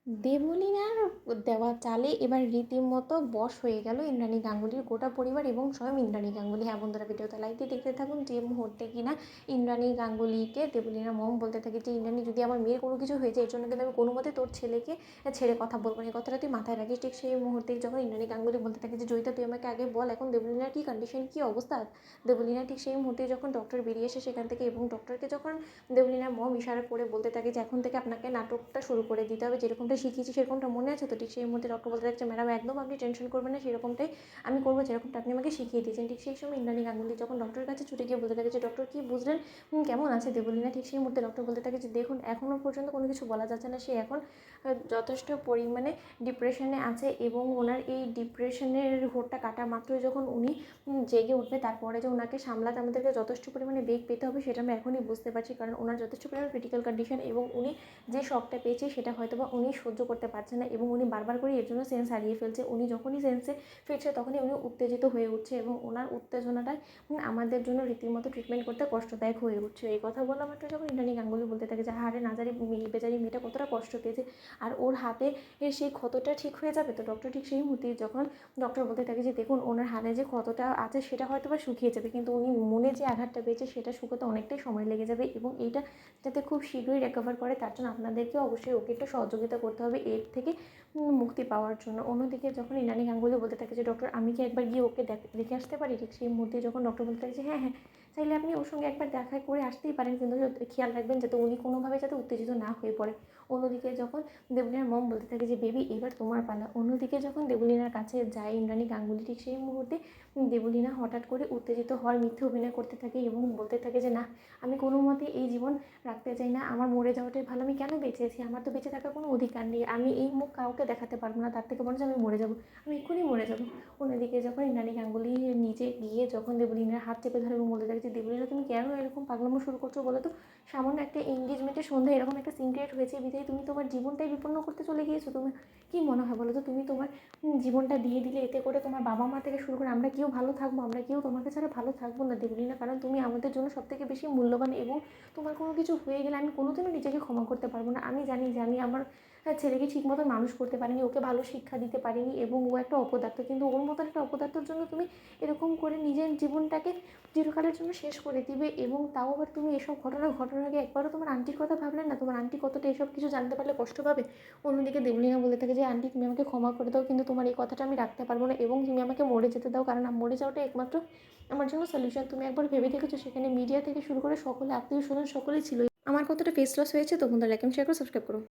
দেবলীনার দেওয়া চালে এবার রীতিমতো বশ হয়ে গেল ইন্দ্রাণী গাঙ্গুলির গোটা পরিবার এবং স্বয়ং ইন্দ্রাণী গাঙ্গুলি। হ্যাঁ বন্ধুরা, ভিডিওতে লাইক দিয়ে দেখতে থাকুন। যে মুহূর্তে কিনা ইন্দ্রাণী গাঙ্গুলিকে দেবলীনার মম বলতে থাকে যে ইন্দ্রাণী, যদি আমার মেয়ের কোনো কিছু হয়েছে এর জন্য কিন্তু আমি কোনো মতে তোর ছেলেকে ছেড়ে কথা বলবো না, এই কথাটা তুই মাথায় রাখিস। ঠিক সেই মুহূর্তেই যখন ইন্দ্রাণী গাঙ্গুলি বলতে থাকে যে জয়িতা তুই আমাকে আগে বল এখন দেবলীনার কী কন্ডিশন, কী অবস্থা দেবলীনা, ঠিক সেই মুহূর্তে যখন ডক্টর বেরিয়ে এসে সেখান থেকে এবং ডক্টরকে যখন দেবলীনার মম ইশারা করে বলতে থাকে যে এখন থেকে আপনাকে নাটকটা শুরু করে দিতে হবে, যেরকমটা শিখিয়েছি সেরকমটা মনে আছে তো। ঠিক সেই মুহূর্তে ডক্টর বলতে থাকছে ম্যাডাম একদম আপনি টেনশন করবেন না, সেরকমটাই আমি করবো যেরকমটা আপনি আমাকে শিখিয়ে দিয়েছেন। ঠিক সেই সময় ইন্দ্রাণী গাঙ্গুলি যখন ডক্টরের কাছে ছুটে গিয়ে বলতে থাকে যে ডক্টর কী বুঝলেন, কেমন আছে দেবলীনা। ঠিক সেই মুহূর্তে ডক্টর বলতে থাকে যে দেখুন এখনও পর্যন্ত কোনো কিছু বলা যাচ্ছে না, সে এখন যথেষ্ট পরিমাণে ডিপ্রেশনে আছে এবং ওনার এই ডিপ্রেশনের ঘোরটা কাটা মাত্রই যখন উনি জেগে উঠবে তারপরে যে ওনাকে সামলাতে আমাদেরকে যথেষ্ট পরিমাণে বেগ পেতে হবে সেটা আমি এখনই বুঝতে পারছি, কারণ ওনার যথেষ্ট পরিমাণে ক্রিটিক্যাল কন্ডিশন এবং উনি যে শকটা পেয়েছে সেটা হয়তো বা উনি সহ্য করতে পারছেন না এবং উনি বারবার করে এর জন্য সেন্স হারিয়ে ফেলছে। উনি যখনই সেন্সে ফিরছে তখনই উনি উত্তেজিত হয়ে উঠছে এবং ওনার উত্তেজনাটাই আমাদের জন্য রীতিমতো ট্রিটমেন্ট করতে কষ্টদায়ক হয়ে উঠছে। এই কথা বলা মাত্র যখন ইন্দ্রাণী গাঙ্গুলি বলতে থাকে যে হারে নাজারি বেচারি মেয়েটা কতটা কষ্ট পেয়েছে আর ওর হাতে সেই ক্ষতটা ঠিক হয়ে যাবে তো। ডক্টর ঠিক সেই মুহূর্তে যখন ডক্টর বলতে থাকে যে দেখুন ওনার হাতে যে ক্ষতটা আছে সেটা হয়তো বা শুকিয়ে যাবে, কিন্তু উনি মনে যে আঘাতটা পেয়েছে সেটা শুকোতে অনেকটাই সময় লেগে যাবে এবং এইটা যাতে খুব শীঘ্রই রিকভার করে তার জন্য আপনাদেরকে অবশ্যই ওকে একটু সহযোগিতা করতে হবে এর থেকে মুক্তি পাওয়ার জন্য। অন্যদিকে যখন ইন্দ্রাণী গাঙ্গুলি বলতে থাকে যে ডক্টর আমি কি একবার গিয়ে ওকে দেখে আসতে পারি, ঠিক সেই মুহূর্তে যখন ডক্টর বলতে থাকে যে হ্যাঁ হ্যাঁ চাইলে আপনি ওর সঙ্গে একবার দেখা করে আসতেই পারেন, কিন্তু খেয়াল রাখবেন যাতে উনি কোনোভাবে যাতে উত্তেজিত না হয়ে পড়ে। অন্যদিকে যখন দেবলীনার মম বলতে থাকে যে বেবি এবার তোমার পালা। অন্যদিকে যখন দেবলীনার কাছে যায় ইন্দ্রাণী গাঙ্গুলি, ঠিক সেই মুহূর্তে দেবলীনা হঠাৎ করে উত্তেজিত হওয়ার মিথ্যে অভিনয় করতে থাকে এবং বলতে থাকে যে না আমি কোনো মতে এই জীবন রাখতে চাই না, আমার মরে যাওয়াটাই ভালো, আমি কেন বেঁচে আছি, আমার তো বেঁচে থাকার কোনো অধিকার নেই, আমি এই মুখ কাউকে দেখাতে পারবো না, তার থেকে বরঞ্চ আমি মরে যাবো, আমি এক্ষুনি মরে যাবো। অন্যদিকে যখন ইন্দ্রাণী গাঙ্গুলি নিচে গিয়ে যখন দেবলীনার হাত চেপে ধরে এবং বলতে থাকে যে দেবলীনা তুমি কেন এরকম পাগলামো শুরু করছো বলো তো, সামান্য একটা এঙ্গেজমেন্টের সন্ধ্যায় এরকম একটা সিন ক্রিয়েট হয়েছে বিধায় তুমি তোমার জীবনটাই বিপন্ন করতে চলে গিয়েছো। তুমি কী মনে হয় বলো তো, তুমি তোমার জীবনটা দিয়ে দিলে এতে করে তোমার বাবা মা থেকে শুরু করে আমরা কেউ ভালো থাকবো, আমরা কেউ তোমাকে ছাড়া ভালো থাকবো না দেবলীনা, কারণ তুমি আমাদের জন্য সবথেকে বেশি মূল্যবান এবং তোমার কোনো কিছু হয়ে গেলে আমি কোনোদিনও নিজেকে ক্ষমা করতে পারবো না। আমি জানি যে আমি আমার ছেলেকে ঠিক মতো মানুষ করতে পারিনি, ওকে ভালো শিক্ষা দিতে পারিনি এবং ও একটা অপদার্থ, কিন্তু ওর মতো একটা অপদার্থর জন্য তুমি এরকম করে নিজের জীবনটাকে চিরকালের জন্য শেষ করে দিবে এবং তাও আবার তুমি এসব ঘটনা ঘটানোর আগে একবারও তোমার আন্টির কথা ভাবলে না, তোমার আন্টি কতটা এসব কিছু জানতে পারলে কষ্ট পাবে। অন্যদিকে দেবলীনা বলে থাকে যে আন্টি তুমি আমাকে ক্ষমা করে দাও, কিন্তু তোমার এই কথাটা আমি রাখতে পারবো না এবং তুমি আমাকে মরে যেতে দাও, কারণ মরে যাওয়াটা একমাত্র আমার জন্য সলিউশন। তুমি একবার ভেবে দেখেছো সেখানে মিডিয়া থেকে শুরু করে সকলে আত্মীয় স্বজন সকলেই ছিল। আমার কতটা ফেস লস হয়েছে, তো বন্ধুরা লাইক এন্ড শেয়ার করে সাবস্ক্রাইব করো।